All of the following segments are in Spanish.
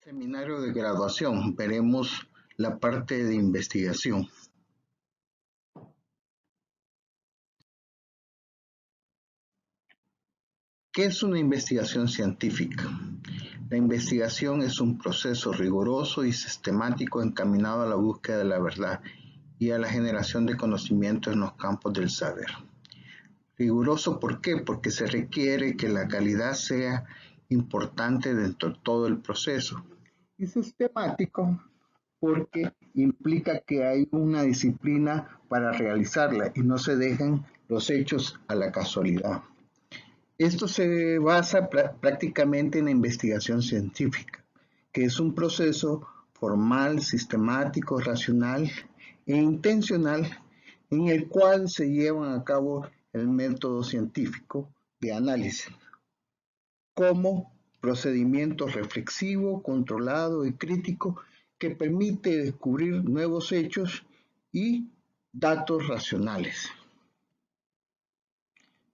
Seminario de graduación, veremos la parte de investigación. ¿Qué es una investigación científica? La investigación es un proceso riguroso y sistemático encaminado a la búsqueda de la verdad y a la generación de conocimiento en los campos del saber. Riguroso, ¿por qué? Porque se requiere que la calidad sea importante dentro de todo el proceso. Y sistemático, porque implica que hay una disciplina para realizarla y no se dejan los hechos a la casualidad. Esto se basa prácticamente en la investigación científica, que es un proceso formal, sistemático, racional e intencional en el cual se llevan a cabo el método científico de análisis como procedimiento reflexivo, controlado y crítico que permite descubrir nuevos hechos y datos racionales.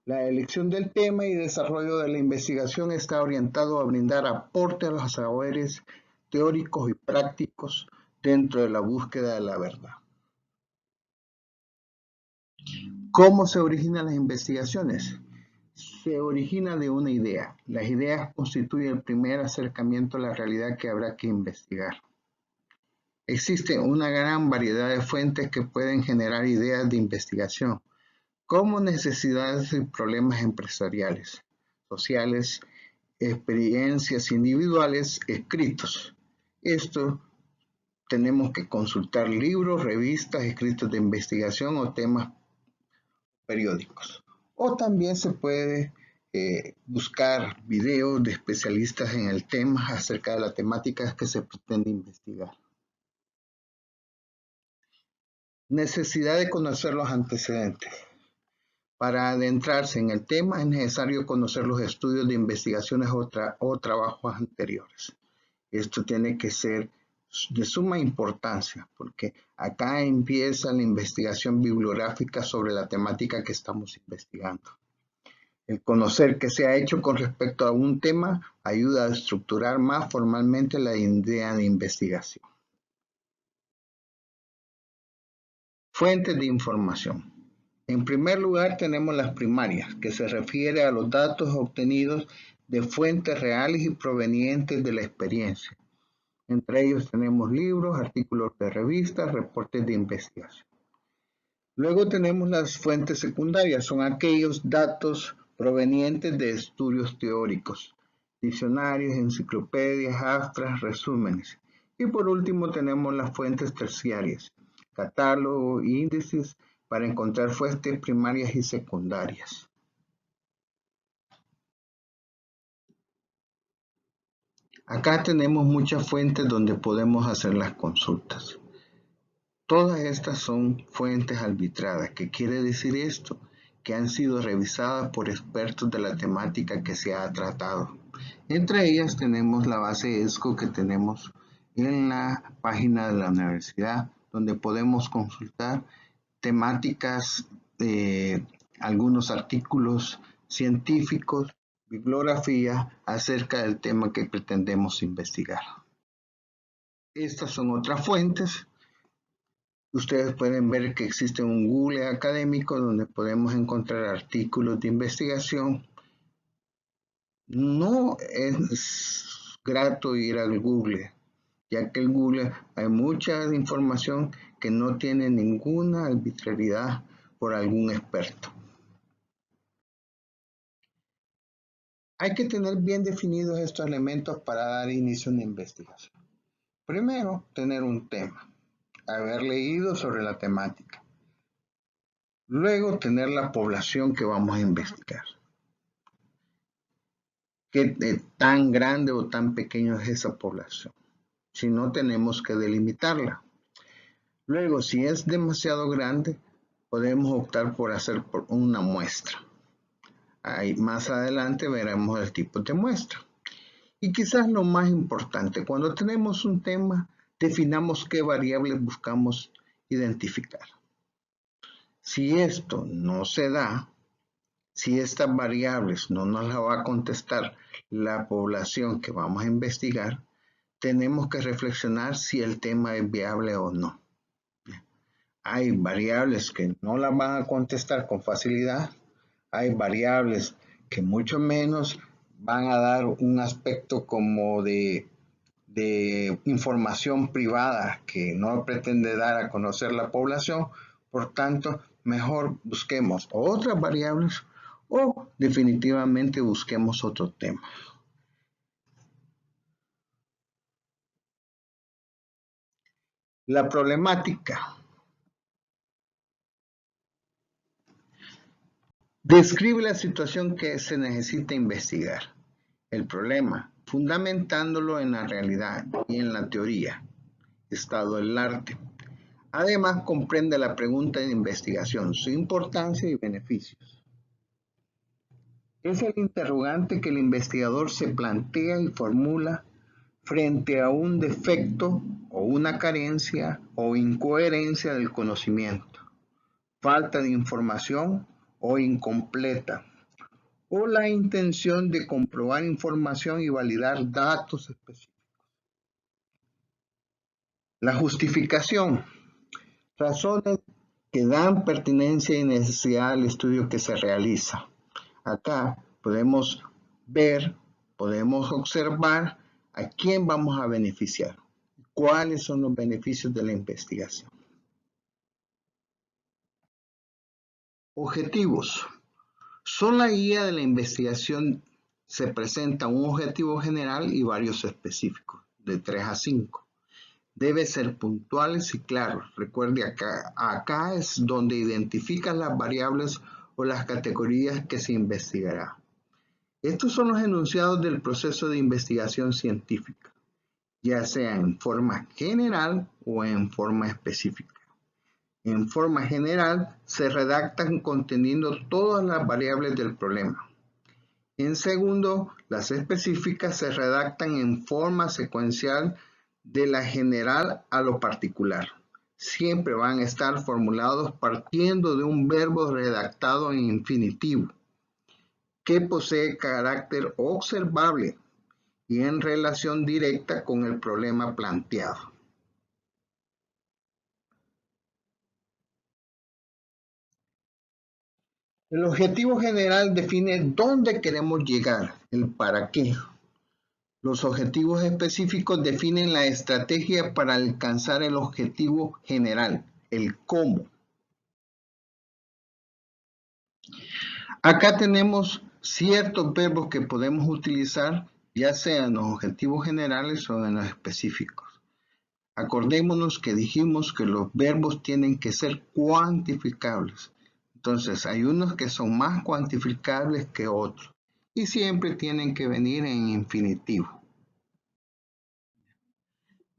La elección del tema y desarrollo de la investigación está orientado a brindar aporte a los saberes teóricos y prácticos dentro de la búsqueda de la verdad. ¿Cómo se originan las investigaciones? Se origina de una idea. Las ideas constituyen el primer acercamiento a la realidad que habrá que investigar. Existe una gran variedad de fuentes que pueden generar ideas de investigación, como necesidades y problemas empresariales, sociales, experiencias individuales, escritos. Esto tenemos que consultar libros, revistas, escritos de investigación o temas periódicos. O también se puede buscar videos de especialistas en el tema acerca de las temáticas que se pretende investigar. Necesidad de conocer los antecedentes. Para adentrarse en el tema es necesario conocer los estudios de investigaciones o trabajos anteriores. Esto tiene que ser de suma importancia porque acá empieza la investigación bibliográfica sobre la temática que estamos investigando. El conocer qué se ha hecho con respecto a un tema ayuda a estructurar más formalmente la idea de investigación. Fuentes de información. En primer lugar tenemos las primarias, que se refiere a los datos obtenidos de fuentes reales y provenientes de la experiencia. Entre ellos tenemos libros, artículos de revistas, reportes de investigación. Luego tenemos las fuentes secundarias, son aquellos datos provenientes de estudios teóricos, diccionarios, enciclopedias, abstracts, resúmenes. Y por último tenemos las fuentes terciarias, catálogo, índices, para encontrar fuentes primarias y secundarias. Acá tenemos muchas fuentes donde podemos hacer las consultas. Todas estas son fuentes arbitradas. ¿Qué quiere decir esto? Que han sido revisadas por expertos de la temática que se ha tratado. Entre ellas tenemos la base ESCO que tenemos en la página de la universidad, donde podemos consultar temáticas, algunos artículos científicos, bibliografía acerca del tema que pretendemos investigar. Estas son otras fuentes. Ustedes pueden ver que existe un Google académico donde podemos encontrar artículos de investigación. No es grato ir al Google, ya que en Google hay mucha información que no tiene ninguna arbitrariedad por algún experto. Hay que tener bien definidos estos elementos para dar inicio a una investigación. Primero, tener un tema, haber leído sobre la temática. Luego, tener la población que vamos a investigar. ¿Qué tan grande o tan pequeño es esa población? Si no, tenemos que delimitarla. Luego, si es demasiado grande, podemos optar por hacer una muestra. Ahí más adelante veremos el tipo de muestra. Y quizás lo más importante, cuando tenemos un tema, definamos qué variables buscamos identificar. Si esto no se da, si estas variables no nos las va a contestar la población que vamos a investigar, tenemos que reflexionar si el tema es viable o no. Hay variables que no las van a contestar con facilidad, hay variables que mucho menos van a dar un aspecto como de información privada que no pretende dar a conocer la población. Por tanto, mejor busquemos otras variables o definitivamente busquemos otro tema. La problemática. Describe la situación que se necesita investigar. El problema, fundamentándolo en la realidad y en la teoría, estado del arte. Además, comprende la pregunta de investigación, su importancia y beneficios. Es el interrogante que el investigador se plantea y formula frente a un defecto o una carencia o incoherencia del conocimiento, falta de información o incompleta, o la intención de comprobar información y validar datos específicos. La justificación. Razones que dan pertinencia y necesidad al estudio que se realiza. Acá podemos ver, podemos observar a quién vamos a beneficiar, cuáles son los beneficios de la investigación. Objetivos. Son la guía de la investigación. Se presenta un objetivo general y varios específicos, de 3 a 5. Debe ser puntuales y claros. Recuerde, acá es donde identifican las variables o las categorías que se investigará. Estos son los enunciados del proceso de investigación científica, ya sea en forma general o en forma específica. En forma general, se redactan conteniendo todas las variables del problema. En segundo, las específicas se redactan en forma secuencial de la general a lo particular. Siempre van a estar formulados partiendo de un verbo redactado en infinitivo, que posee carácter observable y en relación directa con el problema planteado. El objetivo general define dónde queremos llegar, el para qué. Los objetivos específicos definen la estrategia para alcanzar el objetivo general, el cómo. Acá tenemos ciertos verbos que podemos utilizar, ya sea en los objetivos generales o en los específicos. Acordémonos que dijimos que los verbos tienen que ser cuantificables. Entonces, hay unos que son más cuantificables que otros y siempre tienen que venir en infinitivo.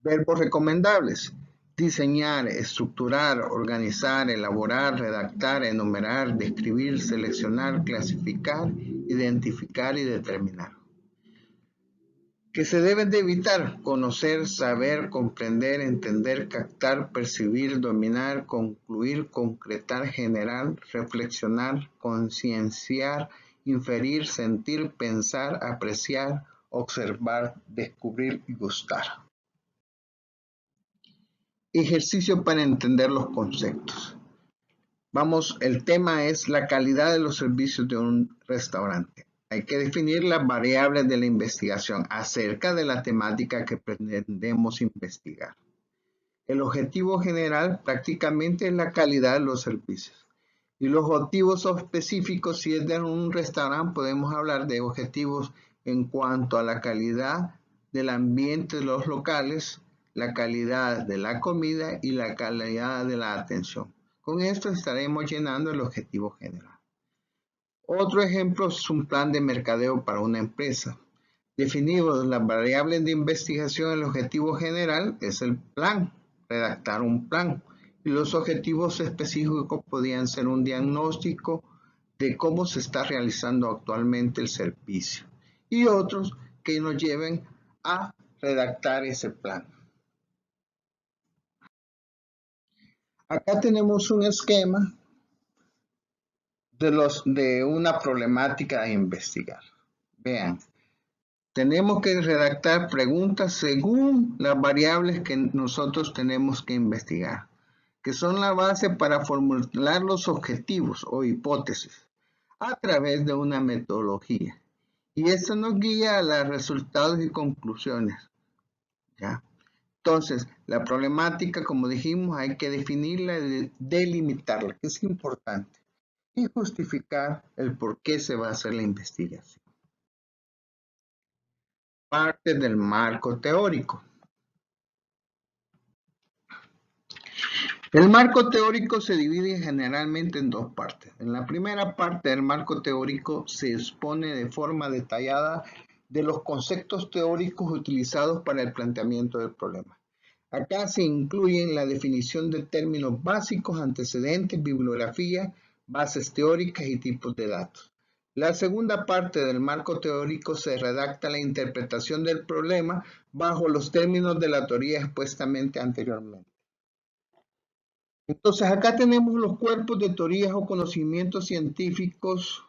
Verbos recomendables. Diseñar, estructurar, organizar, elaborar, redactar, enumerar, describir, seleccionar, clasificar, identificar y determinar. Que se deben de evitar: conocer, saber, comprender, entender, captar, percibir, dominar, concluir, concretar, generar, reflexionar, concienciar, inferir, sentir, pensar, apreciar, observar, descubrir y gustar. Ejercicio para entender los conceptos. Vamos, el tema es la calidad de los servicios de un restaurante. Hay que definir las variables de la investigación acerca de la temática que pretendemos investigar. El objetivo general prácticamente es la calidad de los servicios. Y los objetivos específicos, si es de un restaurante, podemos hablar de objetivos en cuanto a la calidad del ambiente de los locales, la calidad de la comida y la calidad de la atención. Con esto estaremos llenando el objetivo general. Otro ejemplo es un plan de mercadeo para una empresa. Definimos las variables de investigación. El objetivo general es el plan, redactar un plan. Y los objetivos específicos podrían ser un diagnóstico de cómo se está realizando actualmente el servicio. Y otros que nos lleven a redactar ese plan. Acá tenemos un esquema de una problemática a investigar. Vean, Tenemos que redactar preguntas según las variables que nosotros tenemos que investigar, que son la base para formular los objetivos o hipótesis a través de una metodología. Y esto nos guía a los resultados y conclusiones, ¿ya? Entonces, la problemática, como dijimos, hay que definirla y delimitarla, que es importante, y justificar el por qué se va a hacer la investigación. Parte del marco teórico. El marco teórico se divide generalmente en dos partes. En la primera parte del marco teórico se expone de forma detallada de los conceptos teóricos utilizados para el planteamiento del problema. Acá se incluyen la definición de términos básicos, antecedentes, bibliografía, bases teóricas y tipos de datos. La segunda parte del marco teórico se redacta la interpretación del problema bajo los términos de la teoría expuestamente anteriormente. Entonces, acá tenemos los cuerpos de teorías o conocimientos científicos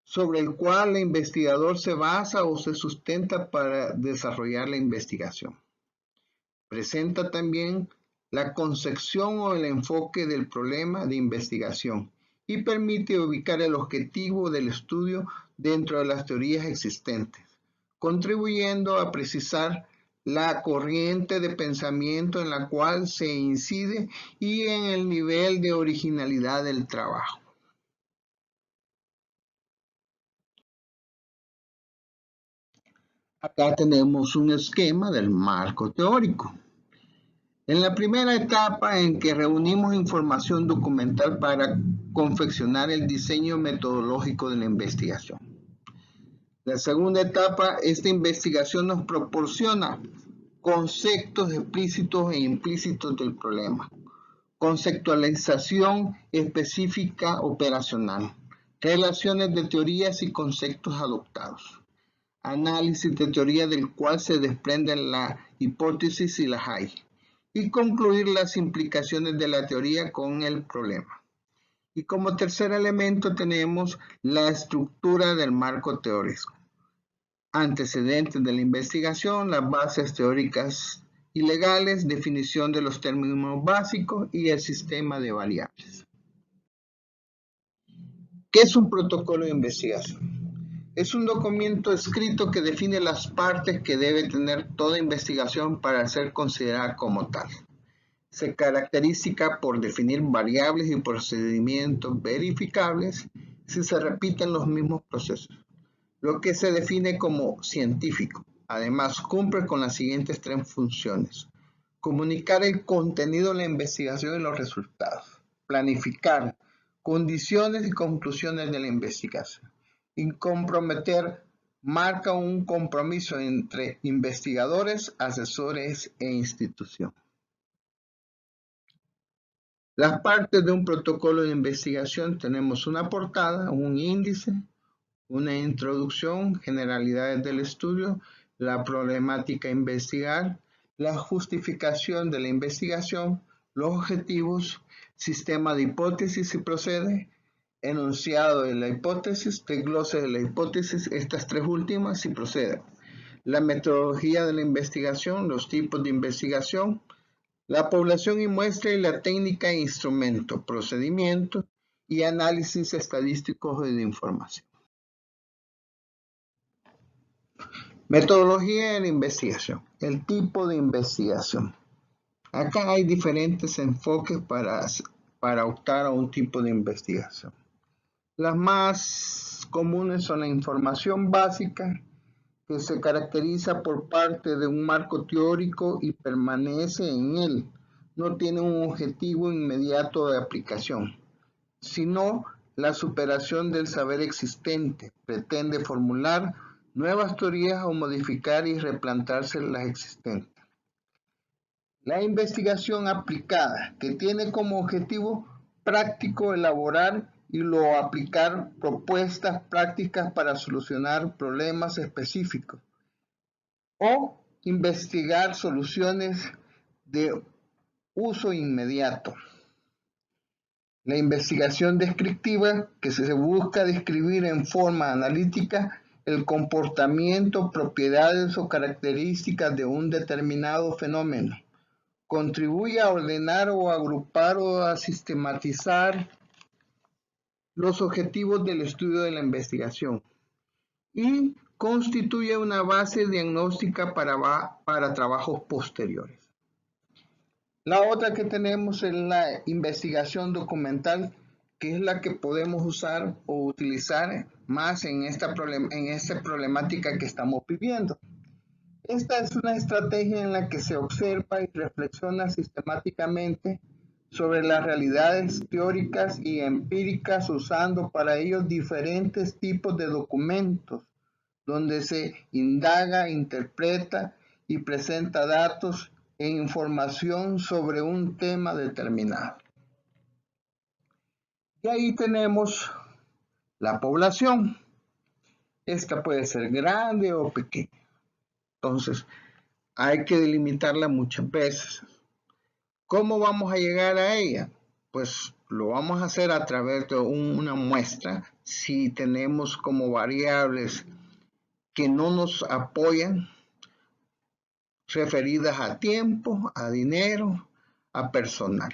sobre el cual el investigador se basa o se sustenta para desarrollar la investigación. Presenta también la concepción o el enfoque del problema de investigación y permite ubicar el objetivo del estudio dentro de las teorías existentes, contribuyendo a precisar la corriente de pensamiento en la cual se incide y en el nivel de originalidad del trabajo. Acá tenemos un esquema del marco teórico. En la primera etapa en que reunimos información documental para confeccionar el diseño metodológico de la investigación. La segunda etapa, esta investigación nos proporciona conceptos explícitos e implícitos del problema, conceptualización específica operacional, relaciones de teorías y conceptos adoptados, análisis de teoría del cual se desprenden la hipótesis si las hay, y concluir las implicaciones de la teoría con el problema. Y como tercer elemento tenemos la estructura del marco teórico. Antecedentes de la investigación, las bases teóricas y legales, definición de los términos básicos y el sistema de variables. ¿Qué es un protocolo de investigación? Es un documento escrito que define las partes que debe tener toda investigación para ser considerada como tal. Se caracteriza por definir variables y procedimientos verificables si se repiten los mismos procesos, lo que se define como científico. Además, cumple con las siguientes tres funciones: comunicar el contenido de la investigación y los resultados, planificar condiciones y conclusiones de la investigación, y comprometer, marca un compromiso entre investigadores, asesores e institución. Las partes de un protocolo de investigación tenemos una portada, un índice, una introducción, generalidades del estudio, la problemática a investigar, la justificación de la investigación, los objetivos, sistema de hipótesis si procede, enunciado de la hipótesis, desglose de la hipótesis, estas tres últimas si procede, la metodología de la investigación, los tipos de investigación, la población y muestra y la técnica e instrumento, procedimiento y análisis estadísticos de información. Metodología de la investigación, el tipo de investigación. Acá hay diferentes enfoques para optar a un tipo de investigación. Las más comunes son la información básica, que se caracteriza por parte de un marco teórico y permanece en él. No tiene un objetivo inmediato de aplicación, sino la superación del saber existente. Pretende formular nuevas teorías o modificar y replantearse las existentes. La investigación aplicada, que tiene como objetivo práctico elaborar y aplicar propuestas prácticas para solucionar problemas específicos o investigar soluciones de uso inmediato. La investigación descriptiva, que se busca describir en forma analítica el comportamiento, propiedades o características de un determinado fenómeno. Contribuye a ordenar o agrupar o a sistematizar los objetivos del estudio de la investigación y constituye una base diagnóstica para trabajos posteriores. La otra que tenemos es la investigación documental, que es la que podemos usar o utilizar más en esta problemática que estamos viviendo. Esta es una estrategia en la que se observa y reflexiona sistemáticamente sobre las realidades teóricas y empíricas, usando para ello diferentes tipos de documentos, donde se indaga, interpreta y presenta datos e información sobre un tema determinado. Y ahí tenemos la población. Esta puede ser grande o pequeña. Entonces, hay que delimitarla muchas veces. ¿Cómo vamos a llegar a ella? Pues lo vamos a hacer a través de una muestra. Si tenemos como variables que no nos apoyan, referidas a tiempo, a dinero, a personal.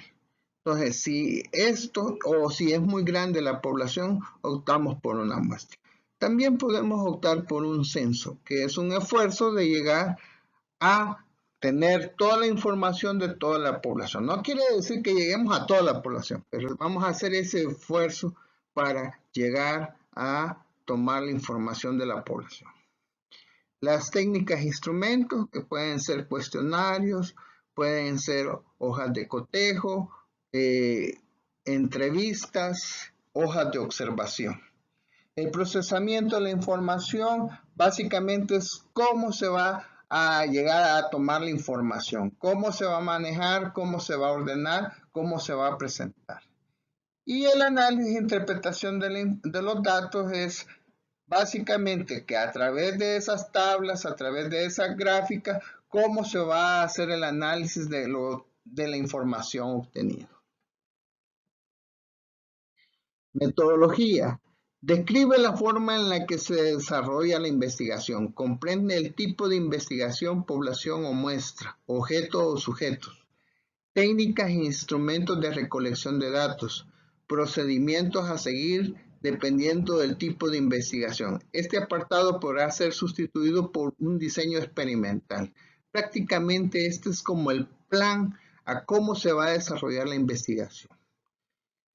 Entonces, si esto o si es muy grande la población, optamos por una muestra. También podemos optar por un censo, que es un esfuerzo de llegar a tener toda la información de toda la población. No quiere decir que lleguemos a toda la población, pero vamos a hacer ese esfuerzo para llegar a tomar la información de la población. Las técnicas e instrumentos, que pueden ser cuestionarios, pueden ser hojas de cotejo, entrevistas, hojas de observación. El procesamiento de la información básicamente es cómo se va a llegar a tomar la información, cómo se va a manejar, cómo se va a ordenar, cómo se va a presentar. Y el análisis e interpretación de los datos es básicamente que a través de esas tablas, a través de esas gráficas, cómo se va a hacer el análisis de la información obtenida. Metodología. Describe la forma en la que se desarrolla la investigación. Comprende el tipo de investigación, población o muestra, objeto o sujetos, técnicas e instrumentos de recolección de datos, procedimientos a seguir dependiendo del tipo de investigación. Este apartado podrá ser sustituido por un diseño experimental. Prácticamente este es como el plan a cómo se va a desarrollar la investigación.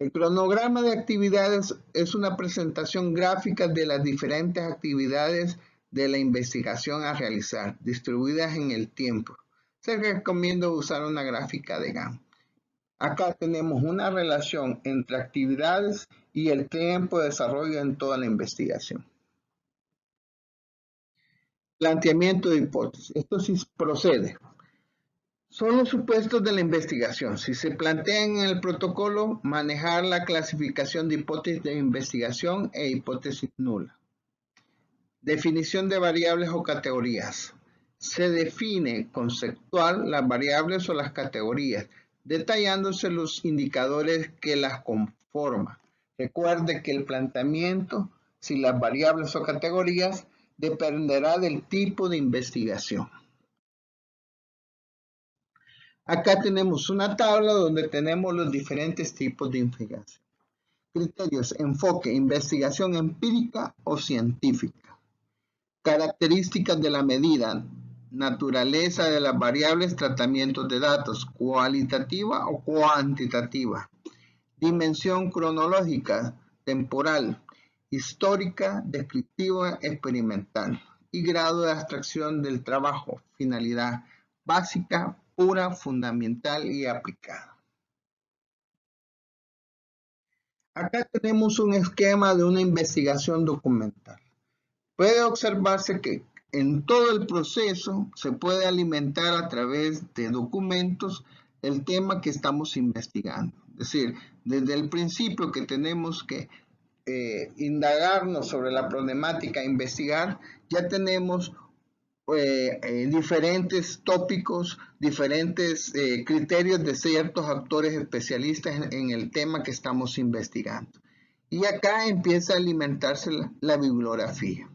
El cronograma de actividades es una presentación gráfica de las diferentes actividades de la investigación a realizar, distribuidas en el tiempo. Se recomienda usar una gráfica de Gantt. Acá tenemos una relación entre actividades y el tiempo de desarrollo en toda la investigación. Planteamiento de hipótesis. Esto sí procede. Son los supuestos de la investigación. Si se plantean en el protocolo, manejar la clasificación de hipótesis de investigación e hipótesis nula. Definición de variables o categorías. Se define conceptual las variables o las categorías, detallándose los indicadores que las conforman. Recuerde que el planteamiento, si las variables o categorías, dependerá del tipo de investigación. Acá tenemos una tabla donde tenemos los diferentes tipos de investigación. Criterios: enfoque, investigación empírica o científica. Características de la medida, naturaleza de las variables, tratamientos de datos, cualitativa o cuantitativa. Dimensión cronológica, temporal, histórica, descriptiva, experimental. Y grado de abstracción del trabajo, finalidad básica, pura, fundamental y aplicada. Acá tenemos un esquema de una investigación documental. Puede observarse que en todo el proceso se puede alimentar a través de documentos el tema que estamos investigando. Es decir, desde el principio que tenemos que indagarnos sobre la problemática, investigar, ya tenemos diferentes tópicos, diferentes criterios de ciertos actores especialistas en el tema que estamos investigando. Y acá empieza a alimentarse la bibliografía.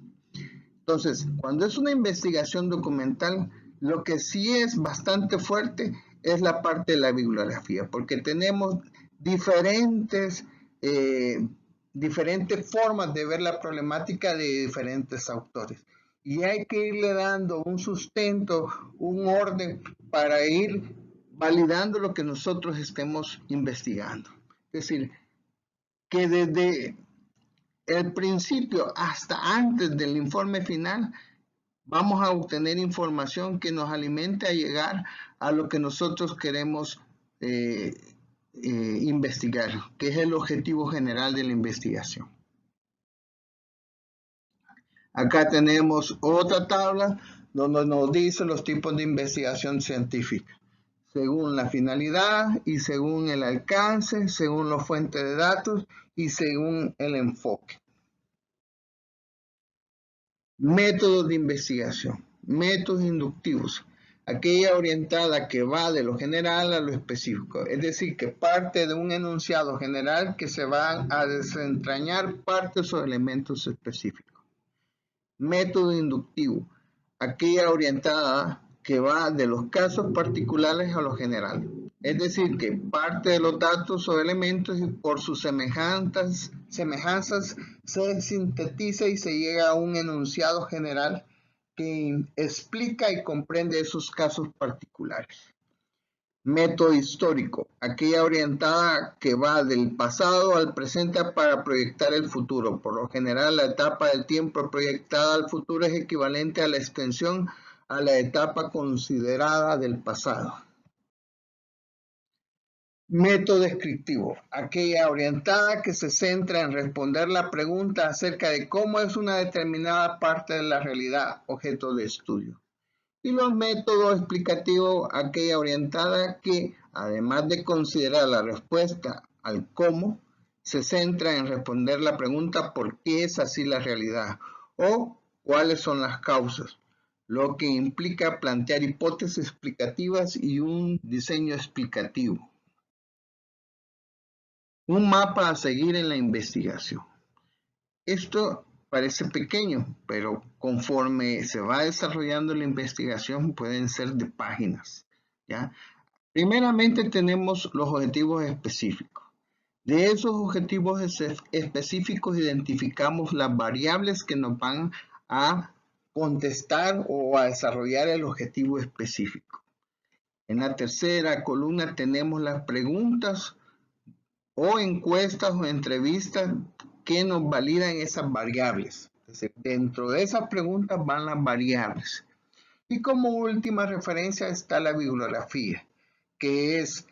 Entonces, cuando es una investigación documental, lo que sí es bastante fuerte es la parte de la bibliografía, porque tenemos diferentes, eh, diferentes formas de ver la problemática de diferentes autores. Y hay que irle dando un sustento, un orden para ir validando lo que nosotros estemos investigando. Es decir, que desde el principio hasta antes del informe final vamos a obtener información que nos alimente a llegar a lo que nosotros queremos investigar, que es el objetivo general de la investigación. Acá tenemos otra tabla donde nos dice los tipos de investigación científica, según la finalidad y según el alcance, según la fuente de datos y según el enfoque. Métodos de investigación, métodos inductivos, aquella orientada que va de lo general a lo específico, es decir, que parte de un enunciado general que se va a desentrañar partes o elementos específicos. Método inductivo, aquella orientada que va de los casos particulares a lo general. Es decir, que parte de los datos o elementos y por sus semejanzas se sintetiza y se llega a un enunciado general que explica y comprende esos casos particulares. Método histórico, aquella orientada que va del pasado al presente para proyectar el futuro. Por lo general, la etapa del tiempo proyectada al futuro es equivalente a la extensión a la etapa considerada del pasado. Método descriptivo, aquella orientada que se centra en responder la pregunta acerca de cómo es una determinada parte de la realidad objeto de estudio. Y los métodos explicativos, aquella orientada que, además de considerar la respuesta al cómo, se centra en responder la pregunta por qué es así la realidad o cuáles son las causas, lo que implica plantear hipótesis explicativas y un diseño explicativo. Un mapa a seguir en la investigación. Esto parece pequeño, pero conforme se va desarrollando la investigación pueden ser de páginas, ¿ya? Primeramente tenemos los objetivos específicos. De esos objetivos específicos identificamos las variables que nos van a contestar o a desarrollar el objetivo específico. En la tercera columna tenemos las preguntas o encuestas o entrevistas que nos validan esas variables. Entonces, dentro de esas preguntas van las variables. Y como última referencia está la bibliografía, que es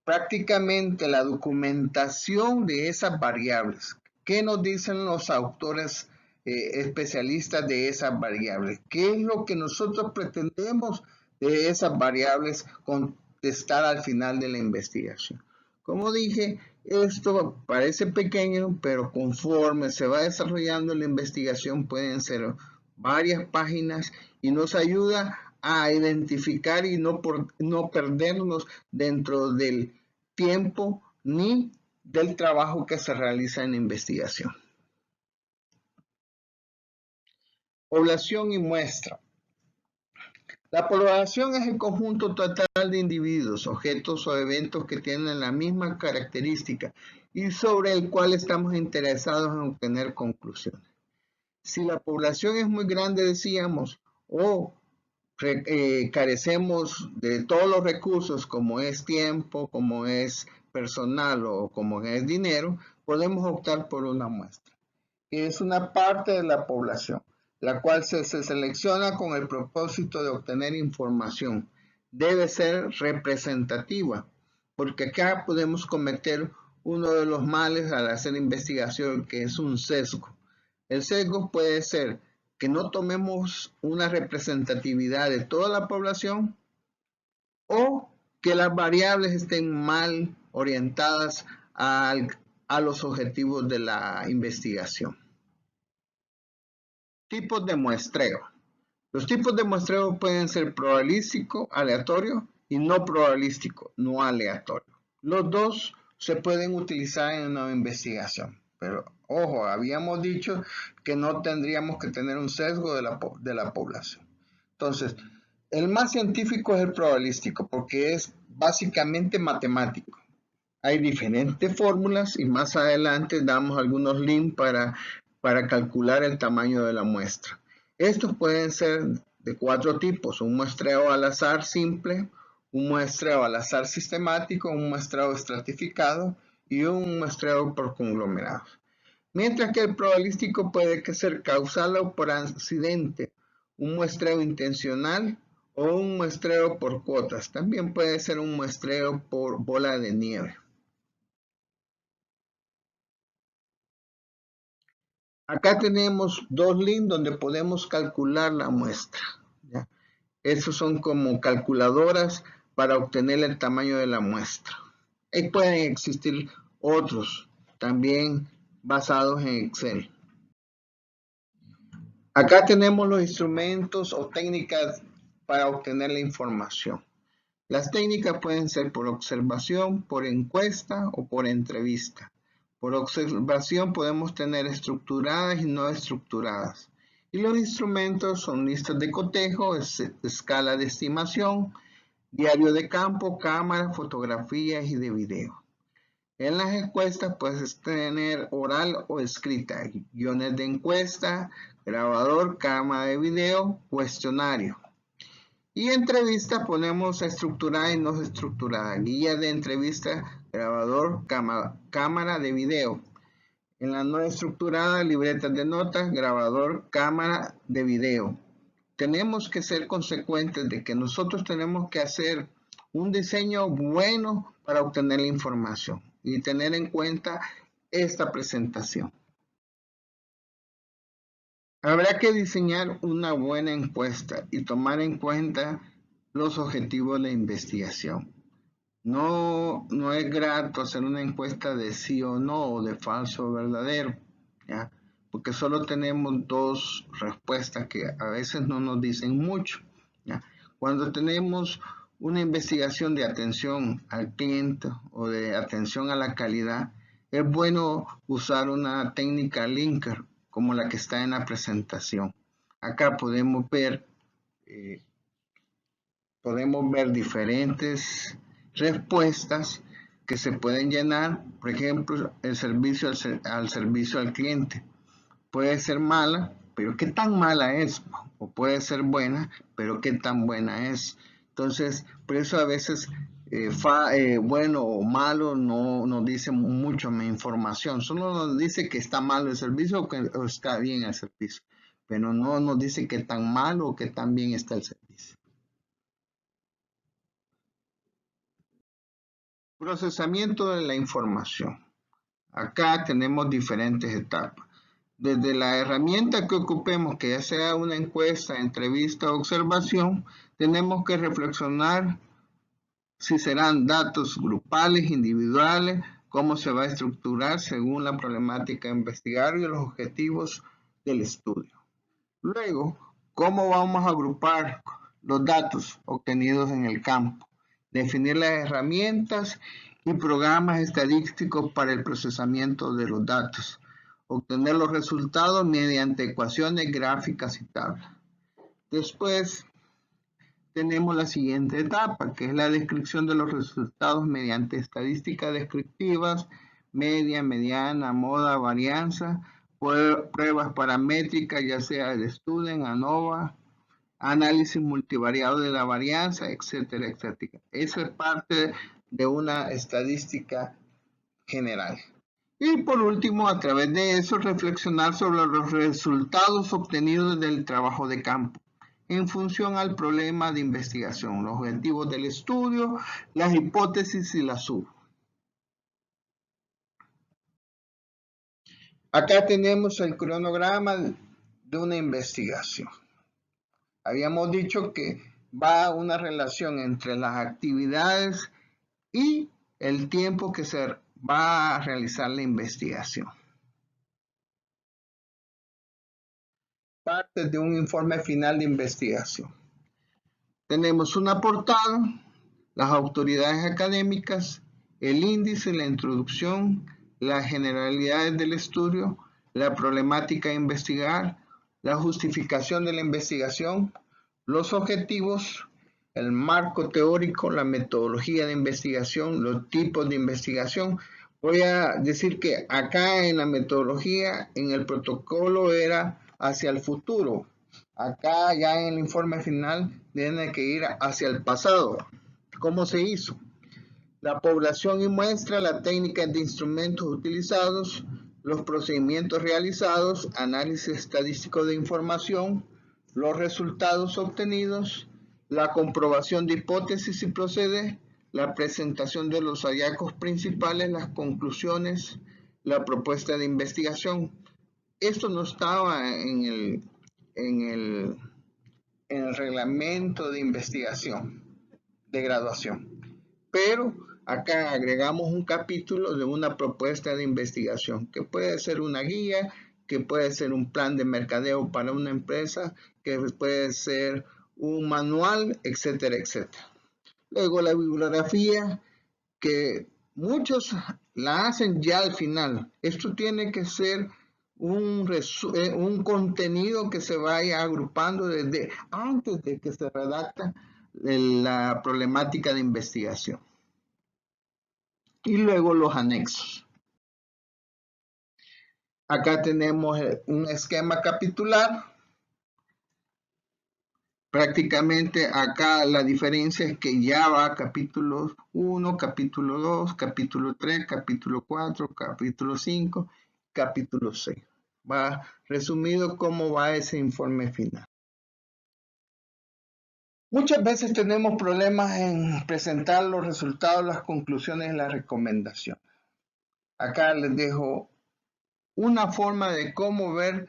prácticamente la documentación de esas variables. ¿Qué nos dicen los autores especialistas de esas variables? ¿Qué es lo que nosotros pretendemos de esas variables contestar al final de la investigación? Como dije, esto parece pequeño, pero conforme se va desarrollando la investigación pueden ser varias páginas y nos ayuda a identificar y no perdernos dentro del tiempo ni del trabajo que se realiza en la investigación. Población y muestra. La población es el conjunto total de individuos, objetos o eventos que tienen la misma característica y sobre el cual estamos interesados en obtener conclusiones. Si la población es muy grande, decíamos, o carecemos de todos los recursos como es tiempo, como es personal o como es dinero, podemos optar por una muestra, que es una parte de la población, la cual se selecciona con el propósito de obtener información. Debe ser representativa, porque acá podemos cometer uno de los males al hacer investigación, que es un sesgo. El sesgo puede ser que no tomemos una representatividad de toda la población o que las variables estén mal orientadas a los objetivos de la investigación. Tipos de muestreo. Los tipos de muestreo pueden ser probabilístico, aleatorio y no probabilístico, no aleatorio. Los dos se pueden utilizar en una investigación, Pero, ojo, habíamos dicho que no tendríamos que tener un sesgo de la población. Entonces, el más científico es el probabilístico, porque es básicamente matemático. Hay diferentes fórmulas y más adelante damos algunos links para calcular el tamaño de la muestra. Estos pueden ser de 4 tipos: un muestreo al azar simple, un muestreo al azar sistemático, un muestreo estratificado y un muestreo por conglomerados. Mientras que el probabilístico puede ser causado por accidente, un muestreo intencional o un muestreo por cuotas. También puede ser un muestreo por bola de nieve. Acá tenemos dos links donde podemos calcular la muestra, ¿ya? Esos son como calculadoras para obtener el tamaño de la muestra. Y pueden existir otros también basados en Excel. Acá tenemos los instrumentos o técnicas para obtener la información. Las técnicas pueden ser por observación, por encuesta o por entrevista. Por observación podemos tener estructuradas y no estructuradas. Y los instrumentos son listas de cotejo, escala de estimación, diario de campo, cámara, fotografías y de video. En las encuestas puedes tener oral o escrita, guiones de encuesta, grabador, cámara de video, cuestionario. Y entrevista ponemos estructurada y no estructurada, guía de entrevista, grabador, cámara de video. En la no estructurada, libretas de notas, grabador, cámara de video. Tenemos que ser consecuentes de que nosotros tenemos que hacer un diseño bueno para obtener la información y tener en cuenta esta presentación. Habrá que diseñar una buena encuesta y tomar en cuenta los objetivos de investigación. No es grato hacer una encuesta de sí o no, o de falso o verdadero, ¿ya? Porque solo tenemos dos respuestas que a veces no nos dicen mucho, ¿ya? Cuando tenemos una investigación de atención al cliente o de atención a la calidad, es bueno usar una técnica linker como la que está en la presentación. Acá podemos ver diferentes respuestas que se pueden llenar. Por ejemplo, el servicio al servicio al cliente puede ser mala, pero ¿qué tan mala es? O puede ser buena, pero ¿qué tan buena es? Entonces, por eso a veces bueno o malo no nos dice mucho más información, solo nos dice que está malo el servicio o está bien el servicio, pero no nos dice qué tan malo o qué tan bien está el servicio. Procesamiento de la información. Acá tenemos diferentes etapas. Desde la herramienta que ocupemos, que ya sea una encuesta, entrevista o observación, tenemos que reflexionar si serán datos grupales, individuales, cómo se va a estructurar según la problemática a investigar y los objetivos del estudio. Luego, cómo vamos a agrupar los datos obtenidos en el campo, definir las herramientas y programas estadísticos para el procesamiento de los datos, obtener los resultados mediante ecuaciones, gráficas y tablas. Después tenemos la siguiente etapa, que es la descripción de los resultados mediante estadísticas descriptivas, media, mediana, moda, varianza, pruebas paramétricas, ya sea de Student, ANOVA, análisis multivariado de la varianza, etcétera, etcétera. Eso es parte de una estadística general. Y por último, a través de eso, reflexionar sobre los resultados obtenidos del trabajo de campo en función al problema de investigación, los objetivos del estudio, las hipótesis y las sub. Acá tenemos el cronograma de una investigación. Habíamos dicho que va una relación entre las actividades y el tiempo que se va a realizar la investigación. Parte de un informe final de investigación. Tenemos una portada, las autoridades académicas, el índice, la introducción, las generalidades del estudio, la problemática a investigar, la justificación de la investigación, los objetivos, el marco teórico, la metodología de investigación, los tipos de investigación. Voy a decir que acá en la metodología, en el protocolo era hacia el futuro. Acá ya en el informe final tiene que ir hacia el pasado. ¿Cómo se hizo? La población y muestra, la técnica de instrumentos utilizados, los procedimientos realizados, análisis estadístico de información, los resultados obtenidos, la comprobación de hipótesis y procede, la presentación de los hallazgos principales, las conclusiones, la propuesta de investigación. Esto no estaba en el reglamento de investigación de graduación, pero acá agregamos un capítulo de una propuesta de investigación, que puede ser una guía, que puede ser un plan de mercadeo para una empresa, que puede ser un manual, etcétera, etcétera. Luego la bibliografía, que muchos la hacen ya al final. Esto tiene que ser un contenido que se vaya agrupando desde antes de que se redacta la problemática de investigación. Y luego los anexos. Acá tenemos un esquema capitular. Prácticamente acá la diferencia es que ya va capítulo 1, capítulo 2, capítulo 3, capítulo 4, capítulo 5, capítulo 6. Va resumido cómo va ese informe final. Muchas veces tenemos problemas en presentar los resultados, las conclusiones y las recomendaciones. Acá les dejo una forma de cómo ver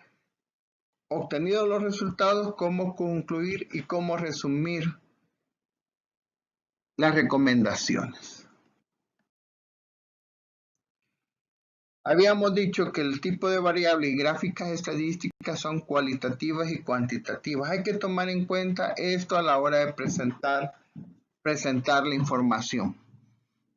obtenidos los resultados, cómo concluir y cómo resumir las recomendaciones. Habíamos dicho que el tipo de variable y gráficas estadísticas son cualitativas y cuantitativas. Hay que tomar en cuenta esto a la hora de presentar la información.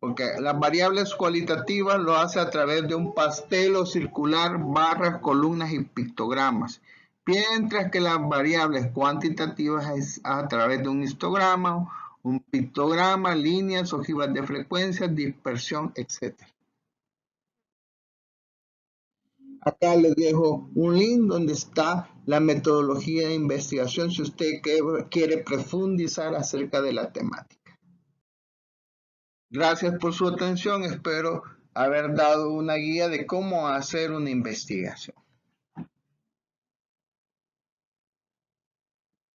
Porque las variables cualitativas lo hace a través de un pastel o circular, barras, columnas y pictogramas. Mientras que las variables cuantitativas es a través de un histograma, un pictograma, líneas, ojivas de frecuencia, dispersión, etc. Acá les dejo un link donde está la metodología de investigación si usted quiere profundizar acerca de la temática. Gracias por su atención. Espero haber dado una guía de cómo hacer una investigación.